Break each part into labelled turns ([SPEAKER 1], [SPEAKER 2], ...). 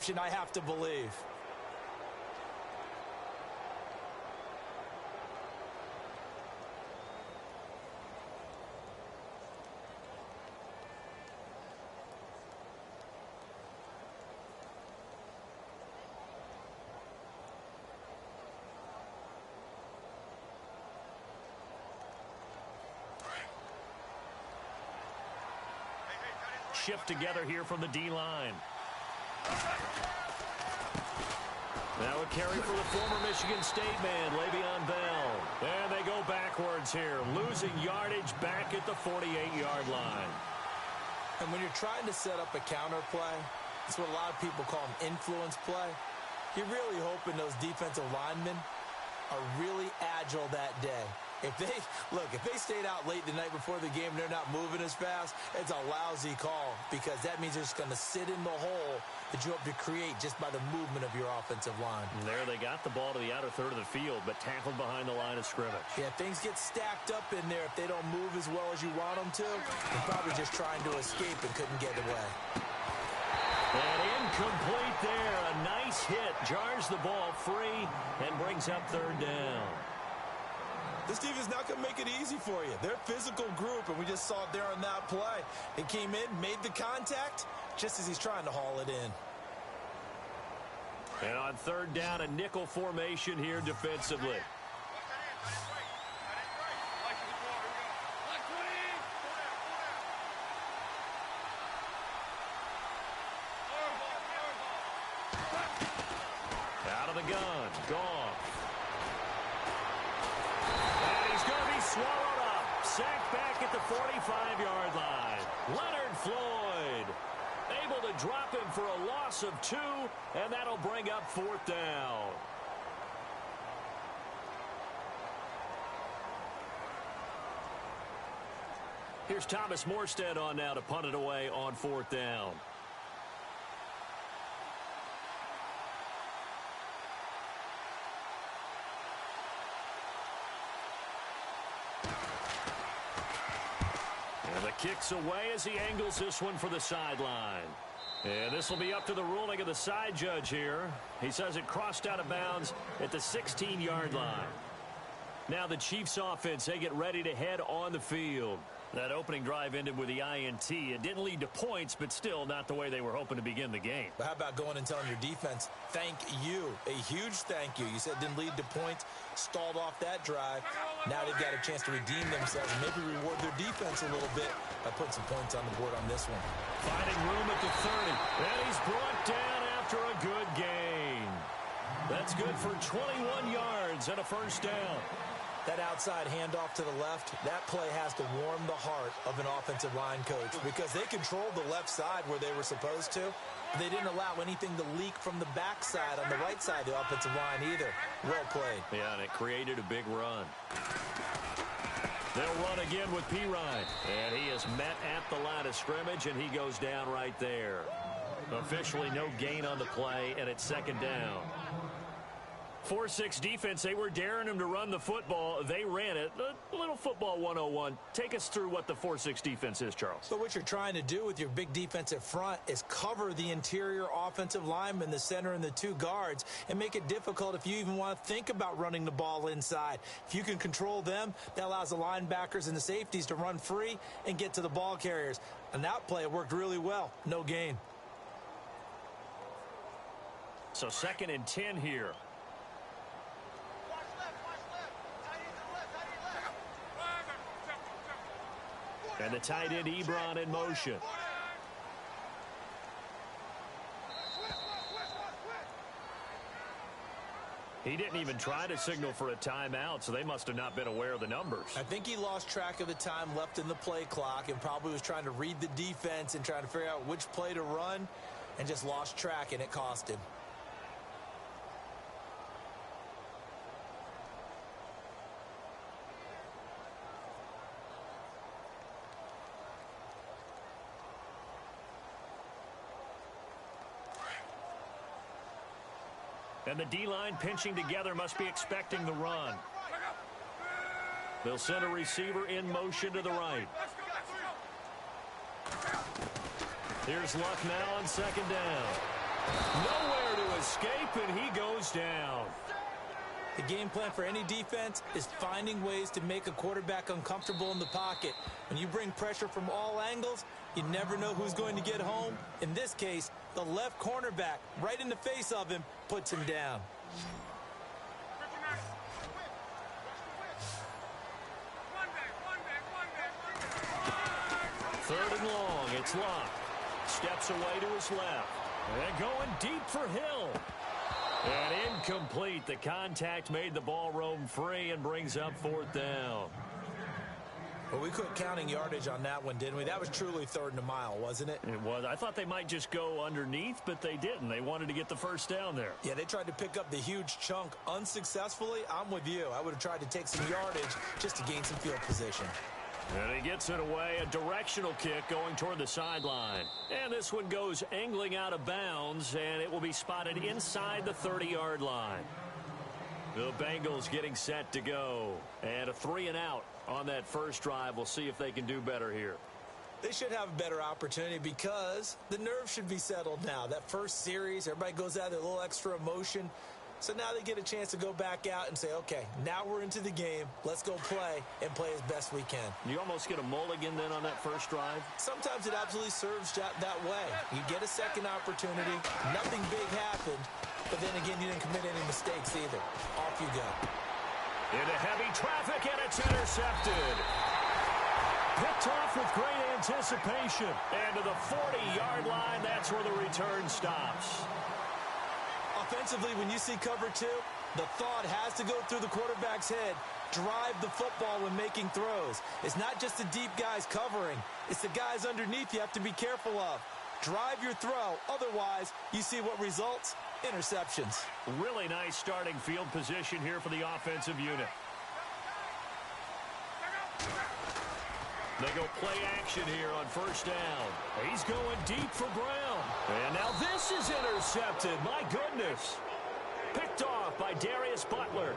[SPEAKER 1] interception, I have to believe.
[SPEAKER 2] Shift together here from the D-line. Now a carry for the former Michigan State man, Le'Veon Bell. And they go backwards here, losing yardage back at the 48-yard line.
[SPEAKER 1] And when you're trying to set up a counter play, it's what a lot of people call an influence play. You're really hoping those defensive linemen are really agile that day. If they stayed out late the night before the game, they're not moving as fast, it's a lousy call because that means they're just going to sit in the hole that you hope to create just by the movement of your offensive line.
[SPEAKER 2] And there they got the ball to the outer third of the field, but tackled behind the line of scrimmage.
[SPEAKER 1] Yeah, things get stacked up in there. If they don't move as well as you want them to, they're probably just trying to escape and couldn't get away.
[SPEAKER 2] And incomplete there. A nice hit. Jars the ball free and brings up third down.
[SPEAKER 1] This defense is not going to make it easy for you. They're a physical group, and we just saw it there on that play. He came in, made the contact, just as he's trying to haul it in.
[SPEAKER 2] And on third down, a nickel formation here defensively. Out of the gun, Goff. Swallowed up. Sacked back at the 45-yard line. Leonard Floyd able to drop him for a loss of 2, and that'll bring up fourth down. Here's Thomas Morstead on now to punt it away on fourth down. Kicks away as he angles this one for the sideline. And this will be up to the ruling of the side judge here. He says it crossed out of bounds at the 16-yard line. Now the Chiefs offense, they get ready to head on the field. That opening drive ended with the INT. It didn't lead to points, but still not the way they were hoping to begin the game.
[SPEAKER 1] But how about going and telling your defense, thank you, a huge thank you. You said it didn't lead to points, stalled off that drive. Now they've got a chance to redeem themselves and maybe reward their defense a little bit by putting some points on the board on this one.
[SPEAKER 2] Finding room at the 30. And he's brought down after a good gain. That's good for 21 yards and a first down.
[SPEAKER 1] That outside handoff to the left, that play has to warm the heart of an offensive line coach because they controlled the left side where they were supposed to. They didn't allow anything to leak from the backside on the right side of the offensive line either. Well played.
[SPEAKER 2] Yeah, and it created a big run. They'll run again with Pirine. And he is met at the line of scrimmage, and he goes down right there. Officially no gain on the play, and it's second down. 4-6 defense, they were daring him to run the football. They ran it. A little football 101. Take us through what the 4-6 defense is, Charles.
[SPEAKER 1] So what you're trying to do with your big defensive front is cover the interior offensive linemen, the center and the two guards, and make it difficult if you even want to think about running the ball inside. If you can control them, that allows the linebackers and the safeties to run free and get to the ball carriers. And that play worked really well. No gain.
[SPEAKER 2] So 2nd and 10 here. And the tight end Ebron in motion. He didn't even try to signal for a timeout, so they must have not been aware of the numbers.
[SPEAKER 1] I think he lost track of the time left in the play clock and probably was trying to read the defense and trying to figure out which play to run and just lost track, and it cost him.
[SPEAKER 2] And the D-line pinching together must be expecting the run. They'll send a receiver in motion to the right. Here's Luck now on second down. Nowhere to escape, and he goes down.
[SPEAKER 1] The game plan for any defense is finding ways to make a quarterback uncomfortable in the pocket. When you bring pressure from all angles, you never know who's going to get home. In this case, the left cornerback, right in the face of him, puts him down.
[SPEAKER 2] Third and long, it's Locke. Steps away to his left. And going deep for Hill. And incomplete. The contact made the ball roam free and brings up fourth down.
[SPEAKER 1] Well, we quit counting yardage on that one, didn't we? That was truly third and a mile, wasn't it?
[SPEAKER 2] It was. I thought they might just go underneath, but they didn't. They wanted to get the first down there.
[SPEAKER 1] Yeah, they tried to pick up the huge chunk unsuccessfully. I'm with you. I would have tried to take some yardage just to gain some field position.
[SPEAKER 2] And he gets it away, a directional kick going toward the sideline. And this one goes angling out of bounds, and it will be spotted inside the 30-yard line. The Bengals getting set to go. And a 3-and-out on that first drive. We'll see if they can do better here.
[SPEAKER 1] They should have a better opportunity because the nerves should be settled now. That first series, everybody goes out there, a little extra emotion. So now they get a chance to go back out and say, okay, now we're into the game. Let's go play and play as best we can.
[SPEAKER 2] You almost get a mulligan then on that first drive?
[SPEAKER 1] Sometimes it absolutely serves that way. You get a second opportunity. Nothing big happened. But then again, you didn't commit any mistakes either. Off you go.
[SPEAKER 2] Into heavy traffic, and it's intercepted. Picked off with great anticipation. And to the 40-yard line, that's where the return stops.
[SPEAKER 1] Offensively, when you see cover two, the thought has to go through the quarterback's head. Drive the football when making throws. It's not just the deep guys covering. It's the guys underneath you have to be careful of. Drive your throw. Otherwise, you see what results? Interceptions.
[SPEAKER 2] Really nice starting field position here for the offensive unit. They go play action here on first down. He's going deep for Brown. And now this is intercepted. My goodness. Picked off by Darius Butler.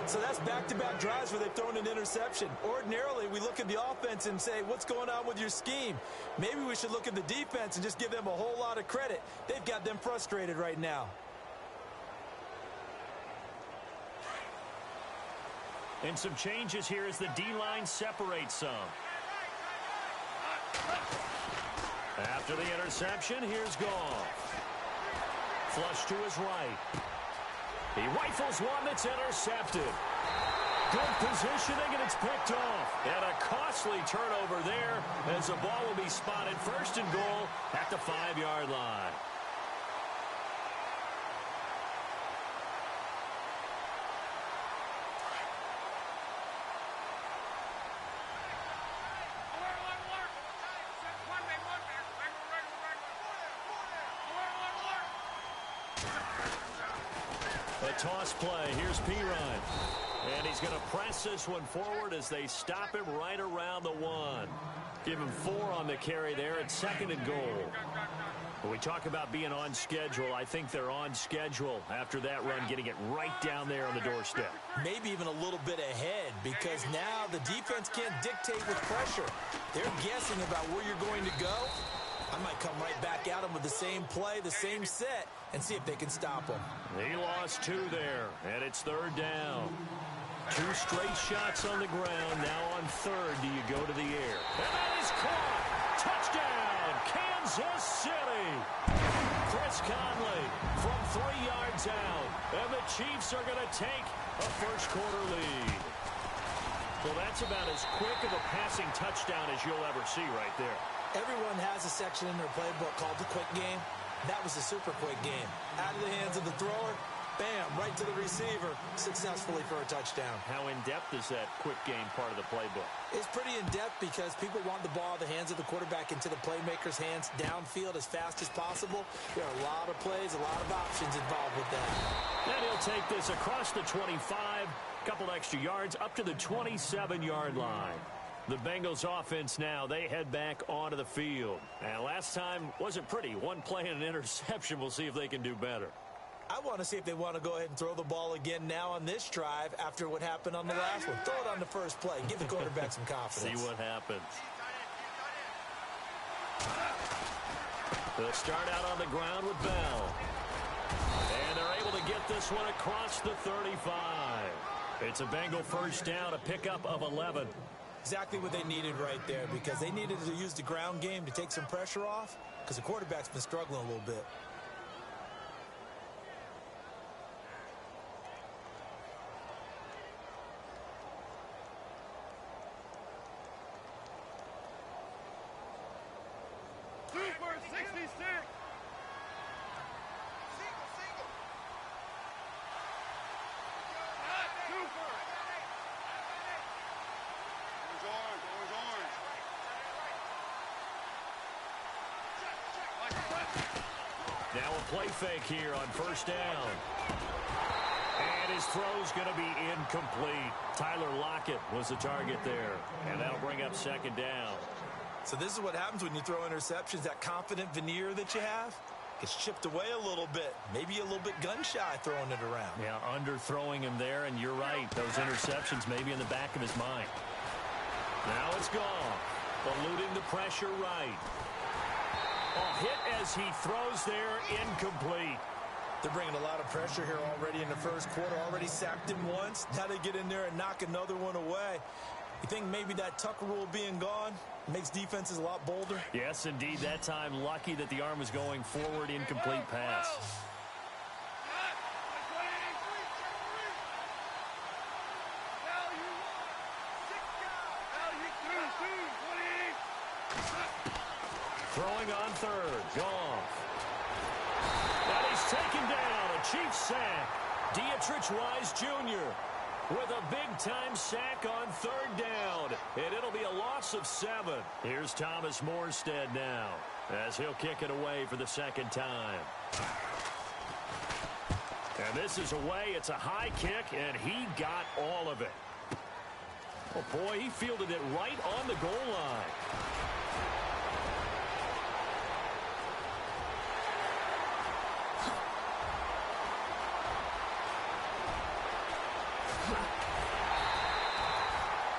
[SPEAKER 1] So that's back-to-back drives where they've thrown an interception. Ordinarily, we look at the offense and say, what's going on with your scheme? Maybe we should look at the defense and just give them a whole lot of credit. They've got them frustrated right now.
[SPEAKER 2] And some changes here as the D-line separates some. After the interception, here's Goff. Flush to his right. He rifles one that's intercepted. Good positioning, and it's picked off. And a costly turnover there as the ball will be spotted first and goal at the 5-yard line. Toss play. Here's Pirine. And he's going to press this one forward as they stop him right around the 1. Give him 4 on the carry there at second and goal. When we talk about being on schedule, I think they're on schedule after that run, getting it right down there on the doorstep.
[SPEAKER 1] Maybe even a little bit ahead because now the defense can't dictate with pressure. They're guessing about where you're going to go. I might come right back at him with the same play, the same set, and see if they can stop him.
[SPEAKER 2] He lost 2 there, and it's third down. 2 straight shots on the ground. Now on third, do you go to the air? And that is caught. Touchdown, Kansas City. Chris Conley from 3 yards out. And the Chiefs are going to take a first-quarter lead. Well, that's about as quick of a passing touchdown as you'll ever see right there.
[SPEAKER 1] Everyone has a section in their playbook called the quick game. That was a super quick game. Out of the hands of the thrower, bam, right to the receiver, successfully for a touchdown.
[SPEAKER 2] How in-depth is that quick game part of the playbook?
[SPEAKER 1] It's pretty in-depth because people want the ball out of the hands of the quarterback into the playmaker's hands downfield as fast as possible. There are a lot of plays, a lot of options involved with that.
[SPEAKER 2] And he'll take this across the 25, couple extra yards, up to the 27-yard line. The Bengals offense now, they head back onto the field. And last time wasn't pretty. 1 play and an interception. We'll see if they can do better.
[SPEAKER 1] I want to see if they want to go ahead and throw the ball again now on this drive after what happened on the last one. Throw it on the first play. Give the quarterback some confidence.
[SPEAKER 2] See what happens. They'll start out on the ground with Bell. And they're able to get this one across the 35. It's a Bengal first down, a pickup of 11.
[SPEAKER 1] Exactly what they needed right there, because they needed to use the ground game to take some pressure off, because the quarterback's been struggling a little bit.
[SPEAKER 3] Super 66.
[SPEAKER 2] Now a play fake here on first down. And his throw's going to be incomplete. Tyler Lockett was the target there. And that'll bring up second down.
[SPEAKER 1] So this is what happens when you throw interceptions. That confident veneer that you have gets chipped away a little bit. Maybe a little bit gun-shy throwing it around.
[SPEAKER 2] Yeah, underthrowing him there, and you're right. Those interceptions may be in the back of his mind. Now it's gone. Eluding the pressure right. A hit as he throws there, incomplete.
[SPEAKER 1] They're bringing a lot of pressure here already in the first quarter. Already sacked him once. Now they get in there and knock another one away. You think maybe that Tucker rule being gone makes defenses a lot bolder?
[SPEAKER 2] Yes, indeed. That time, lucky that the arm was going forward, incomplete pass. Throwing on third. Goff. And he's taken down. A Chiefs sack. Dietrich Wise Jr. with a big-time sack on third down. And it'll be a loss of 7. Here's Thomas Morstead now as he'll kick it away for the second time. And this is away. It's a high kick, and he got all of it. Oh, boy, he fielded it right on the goal line.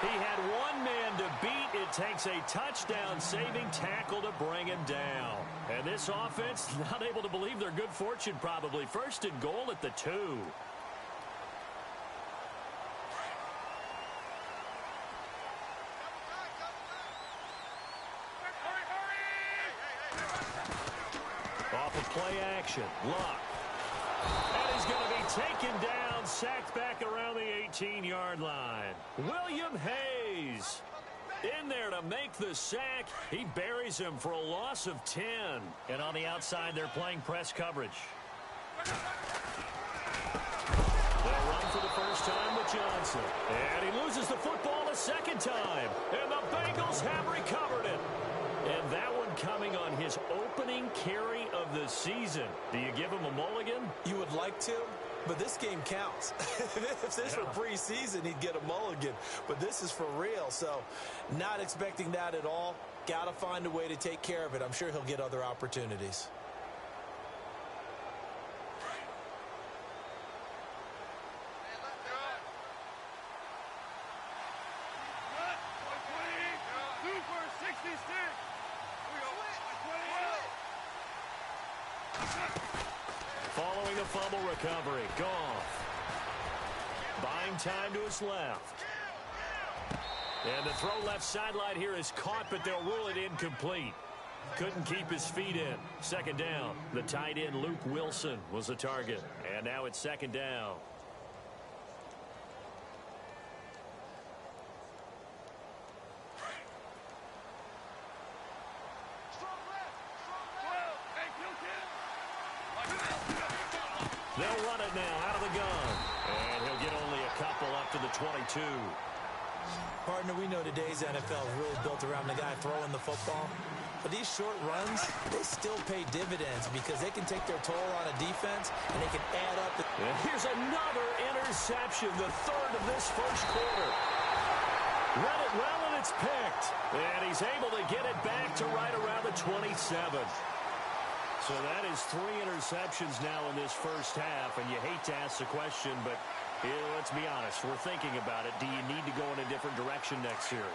[SPEAKER 2] He had one man to beat. It takes a touchdown-saving tackle to bring him down. And this offense, not able to believe their good fortune probably. First and goal at the 2. Off of play action. Luck. And he's going to be taken down, sacked back around the 18-yard line. William Hayes in there to make the sack. He buries him for a loss of 10. And on the outside, they're playing press coverage. They'll run for the first time with Johnson. And he loses the football a second time. And the Bengals have recovered it. And that one coming on his opening carry of the season. Do you give him a mulligan?
[SPEAKER 1] You would like to, but this game counts. If this were preseason, he'd get a mulligan. But this is for real, so not expecting that at all. Got to find a way to take care of it. I'm sure he'll get other opportunities.
[SPEAKER 2] Following the fumble recovery, Goff. Buying time to his left. And the throw left sideline here is caught, but they'll rule it incomplete. Couldn't keep his feet in. Second down. The tight end, Luke Wilson, was the target. And now it's second down. They'll run it now out of the gun. And he'll get only a couple up to the 22.
[SPEAKER 1] Partner, we know today's NFL is really built around the guy throwing the football. But these short runs, they still pay dividends because they can take their toll on a defense and they can add up.
[SPEAKER 2] And here's another interception, the third of this first quarter. Read it well, and it's picked. And he's able to get it back to right around the 27. So that is 3 interceptions now in this first half, and you hate to ask the question, but let's be honest, we're thinking about it. Do you need to go in a different direction next series?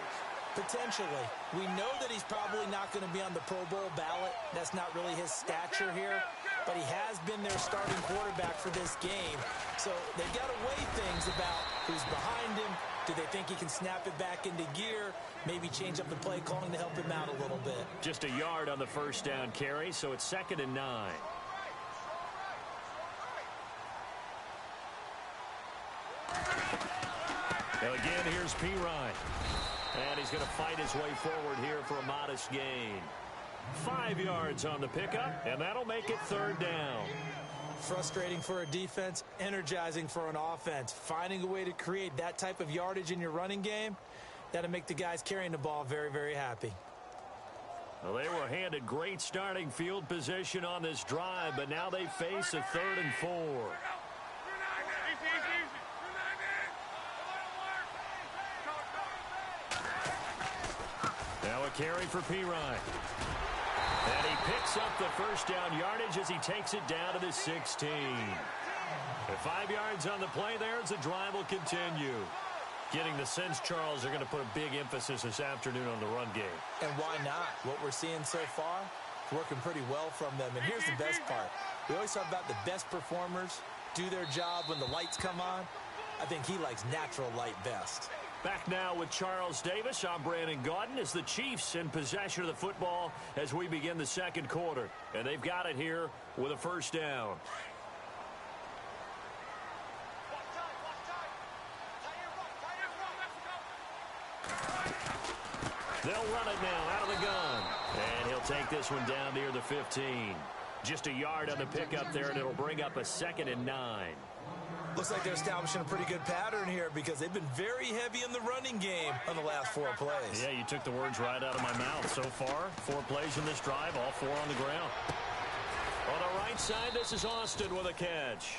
[SPEAKER 1] Potentially. We know that he's probably not going to be on the Pro Bowl ballot. That's not really his stature here. But he has been their starting quarterback for this game. So they've got to weigh things about who's behind him. Do they think he can snap it back into gear? Maybe change up the play calling to help him out a little bit.
[SPEAKER 2] Just a yard on the first down carry, so it's 2nd and 9. Again, here's Pirine. And he's going to fight his way forward here for a modest gain. 5 yards on the pickup, and that'll make it 3rd down.
[SPEAKER 1] Frustrating for a defense, energizing for an offense. Finding a way to create that type of yardage in your running game, that'll make the guys carrying the ball very, very happy.
[SPEAKER 2] Well, they were handed great starting field position on this drive, but now they face a 3rd and 4. Now a carry for Pirine. And he picks up the first down yardage as he takes it down to the 16. At 5 yards on the play there as the drive will continue. Getting the sense, Charles, they're going to put a big emphasis this afternoon on the run game.
[SPEAKER 1] And why not? What we're seeing so far, working pretty well from them. And here's the best part. We always talk about the best performers do their job when the lights come on. I think he likes natural light best.
[SPEAKER 2] Back now with Charles Davis. I'm Brandon Gaudin as the Chiefs in possession of the football as we begin the second quarter. And they've got it here with a first down. They'll run it now out of the gun. And he'll take this one down near the 15. Just a yard on the pickup there, and it'll bring up a 2nd and 9.
[SPEAKER 1] Looks like they're establishing a pretty good pattern here because they've been very heavy in the running game on the last 4 plays.
[SPEAKER 2] Yeah, you took the words right out of my mouth. So far, 4 plays in this drive, all 4 on the ground. On the right side, this is Austin with a catch.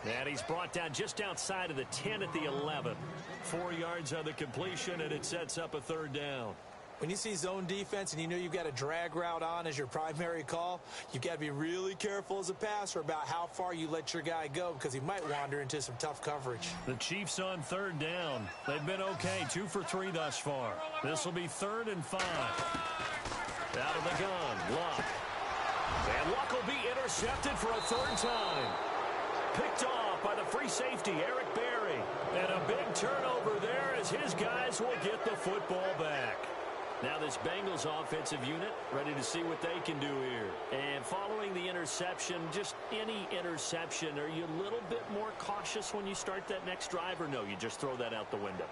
[SPEAKER 2] And he's brought down just outside of the 10 at the 11. 4 yards on the completion, and it sets up a 3rd down.
[SPEAKER 1] When you see zone defense and you know you've got a drag route on as your primary call, you've got to be really careful as a passer about how far you let your guy go because he might wander into some tough coverage.
[SPEAKER 2] The Chiefs on 3rd down. They've been okay, 2 for 3 thus far. This will be 3rd and 5. Out of the gun, Luck. And Luck will be intercepted for a 3rd time. Picked off by the free safety, Eric Berry. And a big turnover there as his guys will get the football back. Now this Bengals offensive unit ready to see what they can do here. And following the interception, just any interception, are you a little bit more cautious when you start that next drive, or no, you just throw that out the window?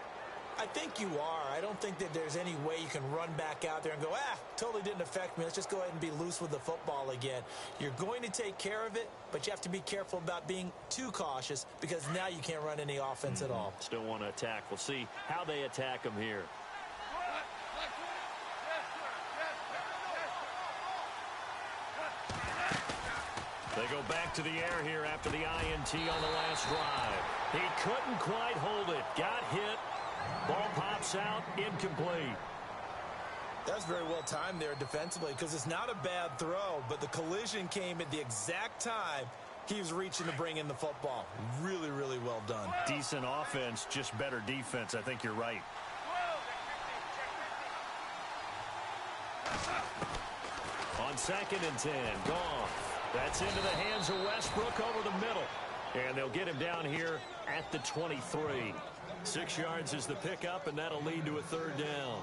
[SPEAKER 1] I think you are. I don't think that there's any way you can run back out there and go, totally didn't affect me. Let's just go ahead and be loose with the football again. You're going to take care of it, but you have to be careful about being too cautious because now you can't run any offense at all.
[SPEAKER 2] Still want to attack. We'll see how they attack them here. They go back to the air here after the INT on the last drive. He couldn't quite hold it. Got hit. Ball pops out. Incomplete.
[SPEAKER 1] That's very well timed there defensively because it's not a bad throw, but the collision came at the exact time he was reaching to bring in the football. Really, really well done.
[SPEAKER 2] Decent offense, just better defense. I think you're right. On 2nd and 10, Goff. That's into the hands of Westbrook over the middle. And they'll get him down here at the 23. 6 yards is the pickup, and that'll lead to a 3rd down.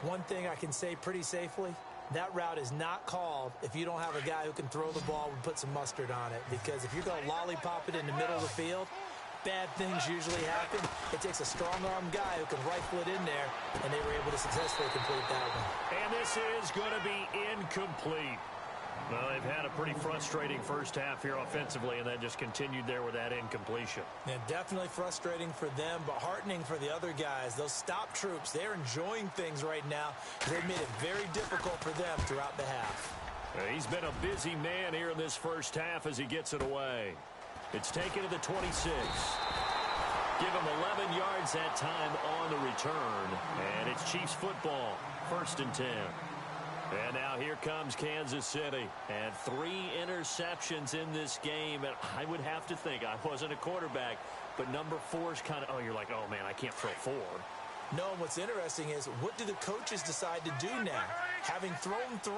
[SPEAKER 1] One thing I can say pretty safely, that route is not called if you don't have a guy who can throw the ball and put some mustard on it. Because if you're going to lollipop it in the middle of the field, bad things usually happen. It takes a strong-arm guy who can rifle it in there, and they were able to successfully complete that one.
[SPEAKER 2] And this is going to be incomplete. Well, they've had a pretty frustrating first half here offensively, and that just continued there with that incompletion.
[SPEAKER 1] Yeah, definitely frustrating for them, but heartening for the other guys. Those stop troops, they're enjoying things right now. They've made it very difficult for them throughout the half.
[SPEAKER 2] He's been a busy man here in this first half as he gets it away. It's taken to the 26. Give him 11 yards that time on the return, and it's Chiefs football, 1st and 10. And now here comes Kansas City. And 3 interceptions in this game. And I would have to think, I wasn't a quarterback, but number 4 is kind of, you're like, oh, man, I can't throw 4.
[SPEAKER 1] No, and what's interesting is, what do the coaches decide to do now? Having thrown 3,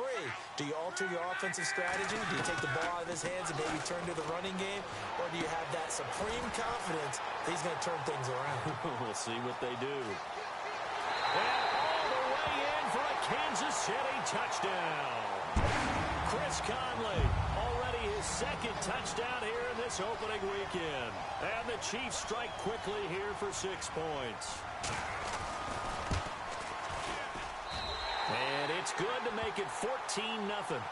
[SPEAKER 1] do you alter your offensive strategy? Do you take the ball out of his hands and maybe turn to the running game? Or do you have that supreme confidence that he's going to turn things around?
[SPEAKER 2] We'll see what they do. And all the way in for a Kansas City touchdown. Chris Conley, already his 2nd touchdown here in this opening weekend. And the Chiefs strike quickly here for 6 points. And it's good to make it 14-0.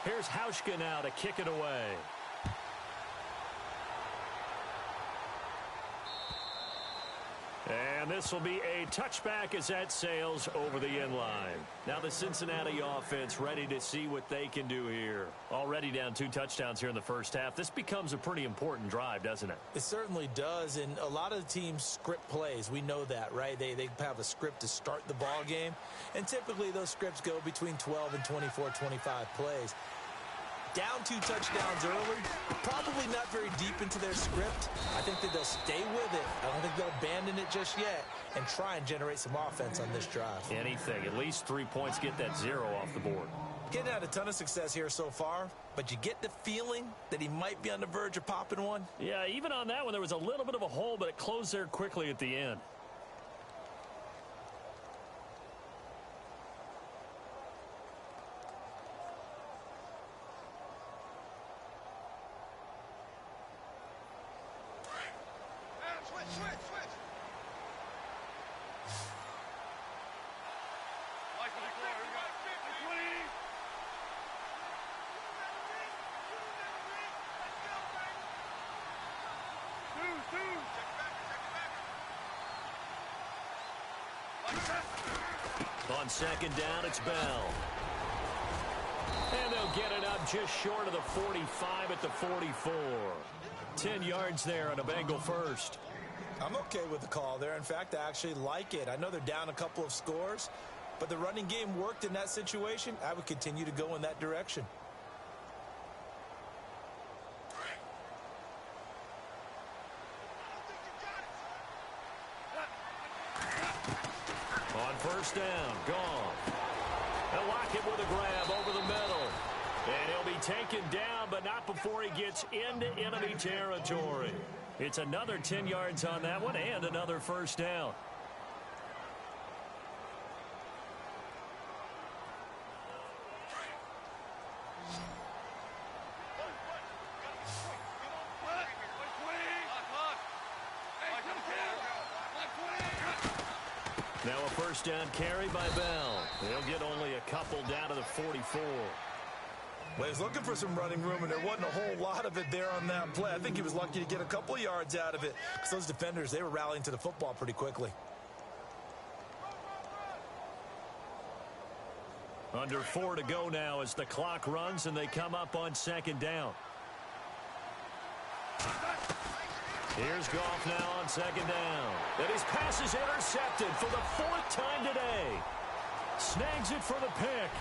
[SPEAKER 2] Here's Hauschka now to kick it away. And this will be a touchback as that sails over the end line. Now the Cincinnati offense ready to see what they can do here. Already down 2 touchdowns here in the first half. This becomes a pretty important drive, doesn't it?
[SPEAKER 1] It certainly does, and a lot of the teams script plays. We know that, right? They have a script to start the ball game, and typically those scripts go between 12 and 24, 25 plays. Down 2 touchdowns early, probably not very deep into their script. I think that they'll stay with it. I don't think they'll abandon it just yet and try and generate some offense on this drive.
[SPEAKER 2] Anything. At least 3 points, get that 0 off the board.
[SPEAKER 1] Getting out a ton of success here so far, but you get the feeling that he might be on the verge of popping one.
[SPEAKER 2] Yeah, even on that one, there was a little bit of a hole, but it closed there quickly at the end. On 2nd down, it's Bell. And they'll get it up just short of the 45 at the 44. 10 yards there on a Bengal first.
[SPEAKER 1] I'm okay with the call there. In fact, I actually like it. I know they're down a couple of scores, but the running game worked in that situation. I would continue to go in that direction.
[SPEAKER 2] On 1st down, Goff. They'll lock it with a grab over the middle. And he'll be taken down, but not before he gets into enemy territory. It's another 10 yards on that one and another 1st down. Now a 1st down carry by Bell. They'll get only a couple down to the 44.
[SPEAKER 1] Well, he was looking for some running room, and there wasn't a whole lot of it there on that play. I think he was lucky to get a couple yards out of it, because those defenders, they were rallying to the football pretty quickly.
[SPEAKER 2] Under 4 to go now as the clock runs, and they come up on 2nd down. Here's Goff now on 2nd down. And his pass is intercepted for the 4th time today. Snags it for the pick.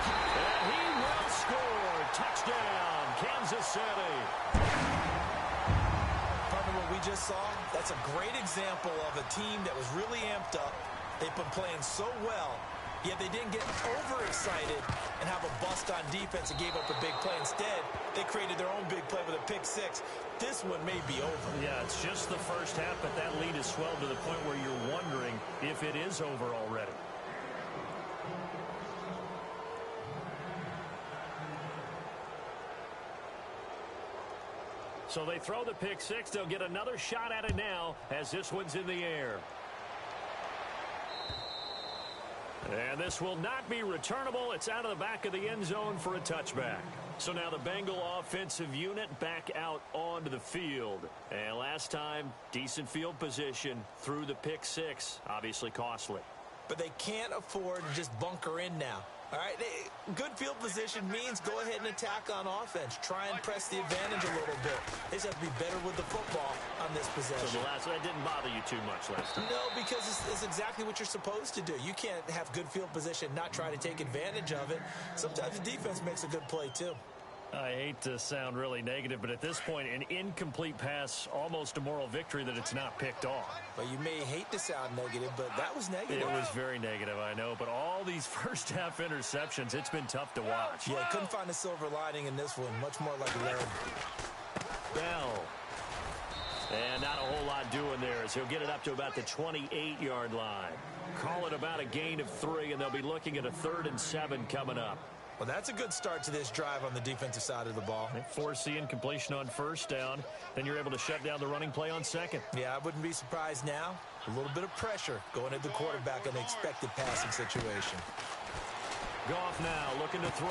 [SPEAKER 2] And he will score. Touchdown, Kansas City.
[SPEAKER 1] Partner, what we just saw, that's a great example of a team that was really amped up. They've been playing so well, yet they didn't get overexcited and have a bust on defense and gave up a big play. Instead, they created their own big play with a pick 6. This one may be over.
[SPEAKER 2] Yeah, it's just the first half, but that lead has swelled to the point where you're wondering if it is over already. So they throw the pick 6. They'll get another shot at it now as this one's in the air. And this will not be returnable. It's out of the back of the end zone for a touchback. So now the Bengal offensive unit back out onto the field. And last time, decent field position through the pick 6. Obviously costly.
[SPEAKER 1] But they can't afford to just bunker in now. All right, good field position means go ahead and attack on offense. Try and press the advantage a little bit. They just have to be better with the football on this possession.
[SPEAKER 2] So that didn't bother you too much last time?
[SPEAKER 1] No, because it's exactly what you're supposed to do. You can't have good field position, not try to take advantage of it. Sometimes the defense makes a good play, too.
[SPEAKER 2] I hate to sound really negative, but at this point, an incomplete pass, almost a moral victory that it's not picked off.
[SPEAKER 1] Well, you may hate to sound negative, but that was negative.
[SPEAKER 2] It was very negative, I know, but all these first-half interceptions, it's been tough to watch.
[SPEAKER 1] Yeah, couldn't find a silver lining in this one. Much more like lead.
[SPEAKER 2] Bell. And not a whole lot doing there as he'll get it up to about the 28-yard line. Call it about a gain of 3, and they'll be looking at a 3rd and 7 coming up.
[SPEAKER 1] Well, that's a good start to this drive on the defensive side of the ball.
[SPEAKER 2] They force the incompletion on first down. Then you're able to shut down the running play on second.
[SPEAKER 1] Yeah, I wouldn't be surprised now. A little bit of pressure going at the quarterback in the expected passing situation.
[SPEAKER 2] Goff now looking to throw.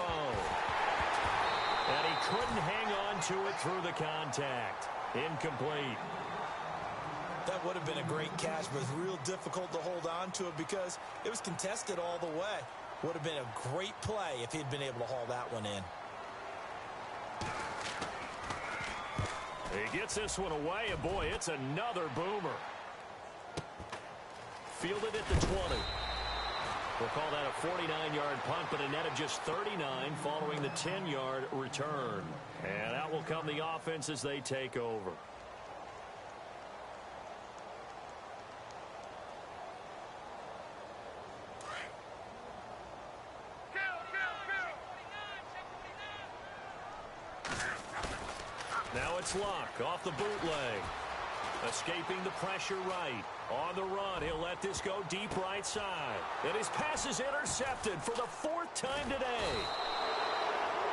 [SPEAKER 2] And he couldn't hang on to it through the contact. Incomplete.
[SPEAKER 1] That would have been a great catch, but it's real difficult to hold on to it because it was contested all the way. Would have been a great play if he'd been able to haul that one in.
[SPEAKER 2] He gets this one away, and boy, it's another boomer. Fielded at the 20. We'll call that a 49-yard punt, but a net of just 39 following the 10-yard return. And out will come the offense as they take over. Now it's Luck off the bootleg. Escaping the pressure right. On the run, he'll let this go deep right side. And his pass is intercepted for the 4th time today.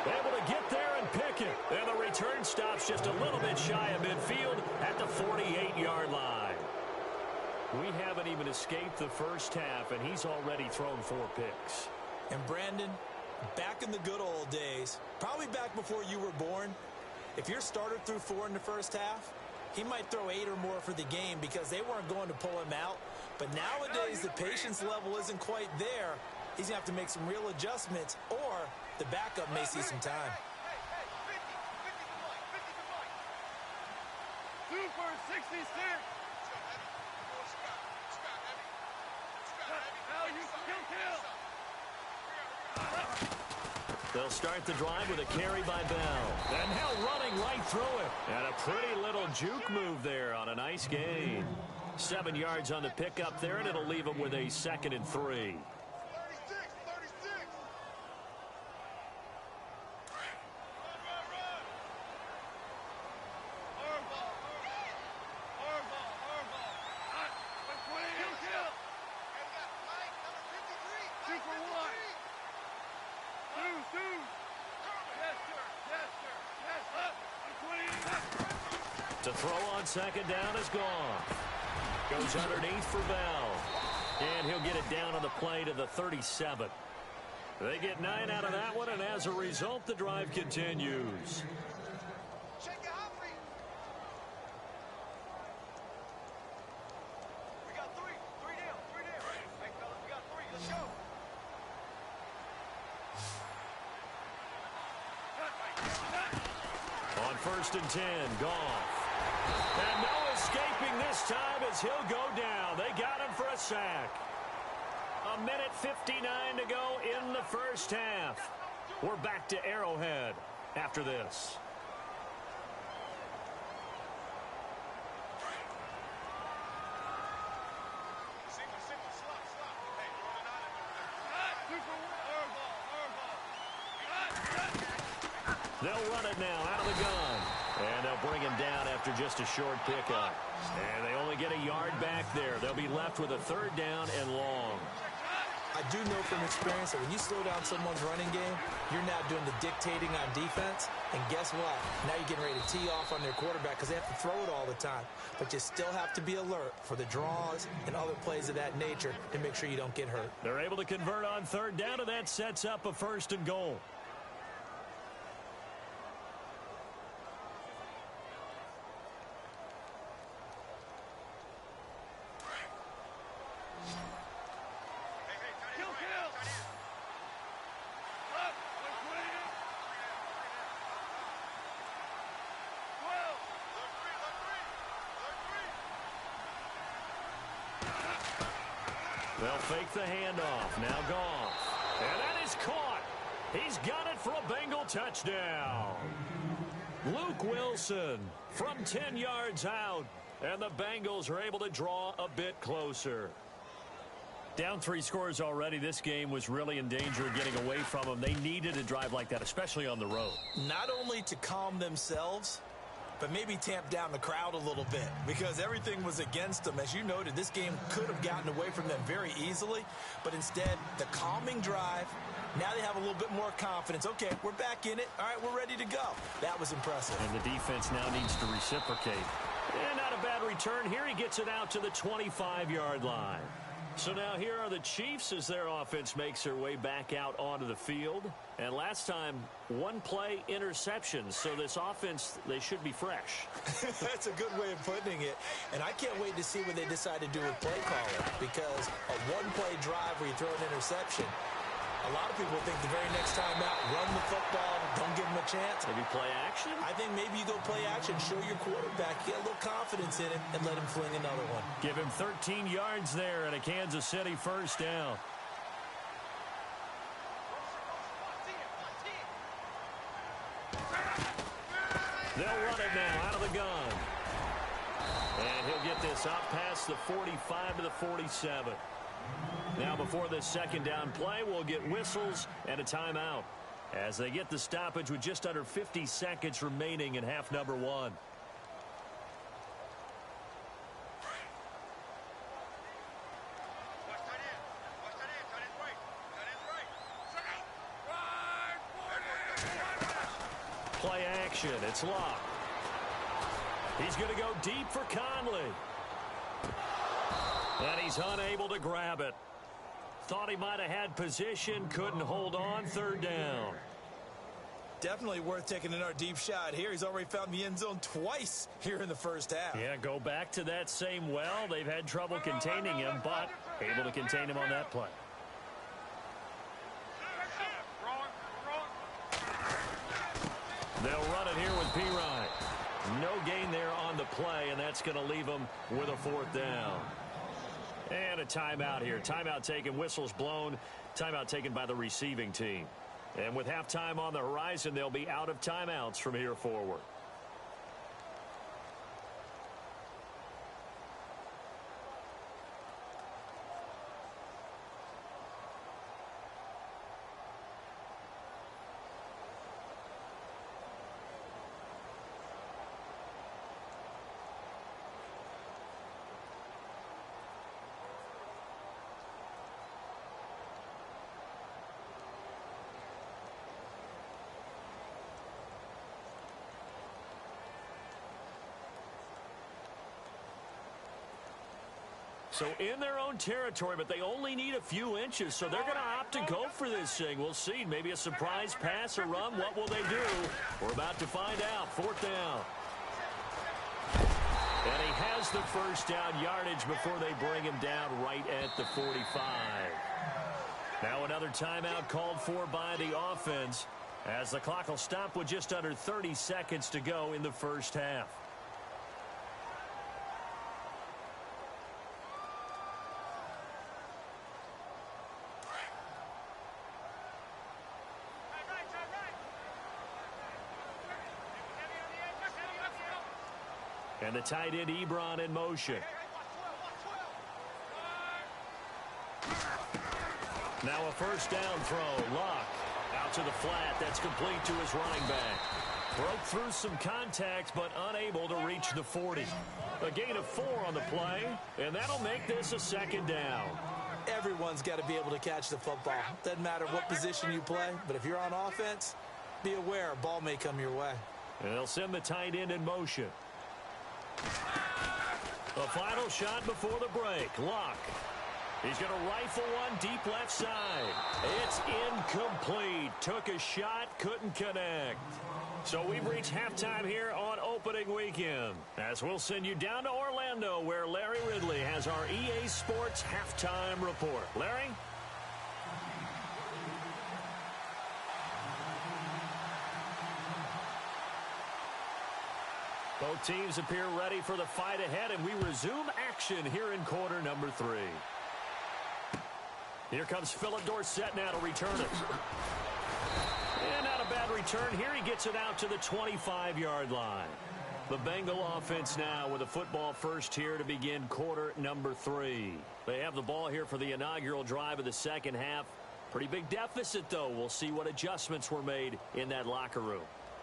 [SPEAKER 2] Able to get there and pick it. And the return stops just a little bit shy of midfield at the 48-yard line. We haven't even escaped the first half, and he's already thrown 4 picks.
[SPEAKER 1] And Brandon, back in the good old days, probably back before you were born, if your starter threw 4 in the first half, he might throw 8 or more for the game because they weren't going to pull him out. But nowadays, the patience level isn't quite there. He's going to have to make some real adjustments, or the backup may see some time.
[SPEAKER 3] 2 for 66.
[SPEAKER 2] They'll start the drive with a carry by Bell. And now running right through it. And a pretty little juke move there on a nice gain. 7 yards on the pickup there, and it'll leave him with a 2nd and 3. To throw on 2nd down is gone. Goes underneath for Bell. And he'll get it down on the play to the 37. They get 9 out of that one, and as a result, the drive continues. On 1st and 10, Goff. And no escaping this time as he'll go down. They got him for a sack. 1:59 to go in the first half. We're back to Arrowhead after this. They'll run it now out of the gun. And they'll bring him down after just a short pickup. And they only get a yard back there. They'll be left with a 3rd down and long.
[SPEAKER 1] I do know from experience that when you slow down someone's running game, you're now doing the dictating on defense. And guess what? Now you're getting ready to tee off on their quarterback because they have to throw it all the time. But you still have to be alert for the draws and other plays of that nature to make sure you don't get hurt.
[SPEAKER 2] They're able to convert on 3rd down, and that sets up a 1st and goal. They'll fake the handoff. Now Goff. And that is caught. He's got it for a Bengal touchdown. Luke Wilson from 10 yards out. And the Bengals are able to draw a bit closer. Down 3 scores already. This game was really in danger of getting away from them. They needed a drive like that, especially on the road.
[SPEAKER 1] Not only to calm themselves, but maybe tamp down the crowd a little bit because everything was against them. As you noted, this game could have gotten away from them very easily, but instead, the calming drive, now they have a little bit more confidence. Okay, we're back in it. All right, we're ready to go. That was impressive.
[SPEAKER 2] And the defense now needs to reciprocate. And not a bad return. Here he gets it out to the 25-yard line. So now here are the Chiefs as their offense makes their way back out onto the field. And last time, 1-play interceptions. So this offense, they should be fresh.
[SPEAKER 1] That's a good way of putting it. And I can't wait to see what they decide to do with play calling. Because a 1-play drive where you throw an interception, a lot of people think the very next time out, run the football, don't give them a chance.
[SPEAKER 2] Maybe play action?
[SPEAKER 1] I think maybe you go play action, show your quarterback, get a little confidence in him, and let him fling another one.
[SPEAKER 2] Give him 13 yards there and a Kansas City first down. They'll run it now out of the gun. And he'll get this out past the 45 to the 47. Now before this second down play, we'll get whistles and a timeout as they get the stoppage with just under 50 seconds remaining in half number 1. Play action. It's Locke. He's going to go deep for Conley. And he's unable to grab it. Thought he might have had position, couldn't hold on, third down.
[SPEAKER 1] Definitely worth taking another deep shot here. He's already found the end zone twice here in the first half.
[SPEAKER 2] Yeah, go back to that same well. They've had trouble containing him, but able to contain him on that play. They'll run it here with P-Ryan. No gain there on the play, and that's going to leave them with a fourth down. And a timeout here. Timeout taken, whistles blown. Timeout taken by the receiving team. And with halftime on the horizon, they'll be out of timeouts from here forward. So in their own territory, but they only need a few inches, so they're going to opt to go for this thing. We'll see. Maybe a surprise pass or run. What will they do? We're about to find out. Fourth down. And he has the first down yardage before they bring him down right at the 45. Now another timeout called for by the offense as the clock will stop with just under 30 seconds to go in the first half. And the tight end Ebron in motion. Now a first down throw. Locke out to the flat. That's complete to his running back. Broke through some contact, but unable to reach the 40. A gain of 4 on the play, and that'll make this a second down.
[SPEAKER 1] Everyone's got to be able to catch the football. Doesn't matter what position you play, but if you're on offense, be aware a ball may come your way.
[SPEAKER 2] And they'll send the tight end in motion. The final shot before the break. Locke. He's going to rifle one deep left side. It's incomplete. Took a shot, couldn't connect. So we've reached halftime here on opening weekend. As we'll send you down to Orlando, where Larry Ridley has our EA Sports halftime report. Larry? Both teams appear ready for the fight ahead, and we resume action here in quarter number 3. Here comes Philip Dorsett now to return it. And not a bad return here. He gets it out to the 25-yard line. The Bengal offense now with a football first here to begin quarter number 3. They have the ball here for the inaugural drive of the second half. Pretty big deficit, though. We'll see what adjustments were made in that locker room.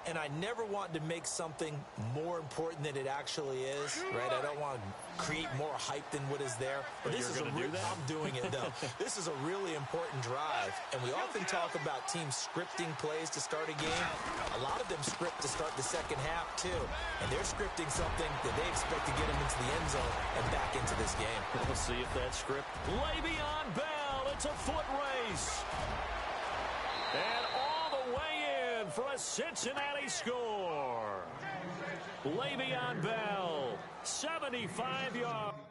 [SPEAKER 1] And I never want to make something more important than it actually is, right? I don't want to create more hype than what is there. But this is I'm doing it, though. This is a really important drive. And we often talk about teams scripting plays to start a game. A lot of them script to start the second half, too. And they're scripting something that they expect to get them into the end zone and back into this game.
[SPEAKER 2] We'll see if that script. Le'Veon Bell, it's a foot race. And all the way in for a Cincinnati score. Le'Veon Bell, 75 yards.